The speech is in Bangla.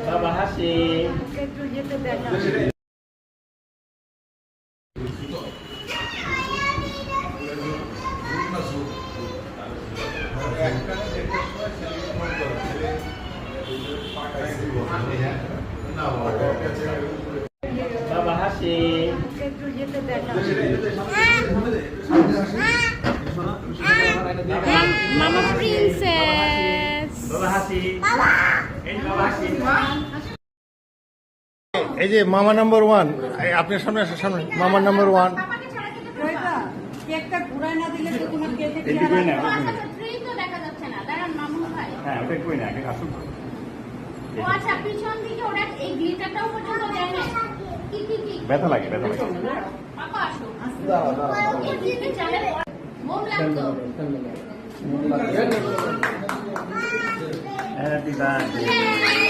বাবা হাসি। একটু যেতে দেখা বাবা হাসি। একটু যেতে দেখা মামা প্রিন্সেস। বাবা হাসি। এই যে বাবা হাসি। এই যে মামা নাম্বার ওয়ান, আপনার সামনে আসার সামনে মামা নাম্বার ওয়ান। কেকটা ঘুরায় না দিলে তো তোমার কেকে কি এদিকে কই না, ও ওদিকে আচ্ছা, কই না। ট্রি তো দেখা যাচ্ছে না। দাঁড়ান মামু ভাই। হ্যাঁ, ওটা কই না, এটা আসুন। ও আচ্ছা, পিছন দিকে ওরা এই গ্লিটারটাও পর্যন্ত দেয় না। কি ব্যথা লাগে, ব্যথা লাগে। পাপা আসো। এই দিকে চলে মোম লাগতো। Happy birthday.